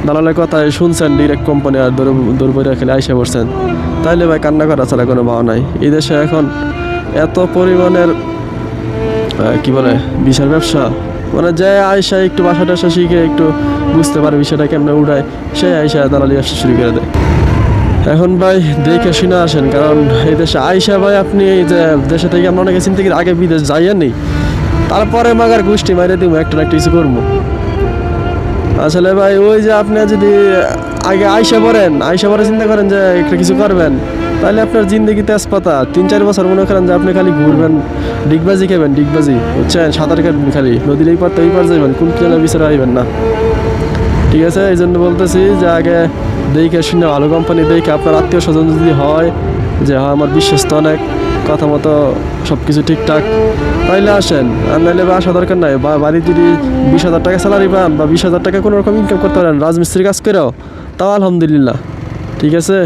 দালালের কথায় শুনছেন ডিরেক্ট কোম্পানি আর দৌড় খেলে আইসা পড়ছেন, তাইলে ভাই কান্না করা ছাড়া কোনো ভাও নাই। এই দেশে এখন এত পরিমাণের কি বলে বিশাল ব্যবসা, মানে যে আইসা একটু বাসা টাসা শিখে একটু বুঝতে পারে বিষয়টা কেমনে উড়ায়, সে আইসা দালালি ব্যবসা শুরু করে দেয়। এখন ভাই দেখে শুনে আসেন, কারণ এই দেশে আইসা ভাই আপনি এই যে দেশে থেকে আমরা অনেকে চিন্তা করি আগে বিদেশ যাইয়া নেই, তারপরে মাগার গোষ্ঠী মাইরে দিব একটা না একটা কিছু করবো। আসলে ভাই ওই যে আপনি যদি আগে আইসা পরে চিন্তা করেন যে একটা কিছু করবেন, তাহলে আপনার জিন্দগি তেজপাতা 3-4 বছর মনে করেন যে আপনি খালি ঘুরবেন, ডিগবাজি খাবেন, ডিগবাজি বুঝছেন, সাঁতার কাটবেন, খালি নদীর এই পার তো এই পার যাইবেন, কোন কিনা বিচারে আইবেন না। ঠিক আছে, এই জন্য বলতেছি যে আগে দেখে শুনে ভালো কোম্পানি দেখে আপনার আত্মীয় স্বজন যদি হয় যে হয় আমার বিশ্বস্ত অনেক, কথা মতো সব কিছু ঠিকঠাক, তাইলে আসেন। আর নাইলে বা আসা দরকার নাই। বাড়ি যদি 20,000 টাকা স্যালারি পান বা 20,000 টাকা কোনো রকম ইনকাম করতে পারেন রাজমিস্ত্রির কাজ করেও, তাও আলহামদুলিল্লাহ। ঠিক আছে।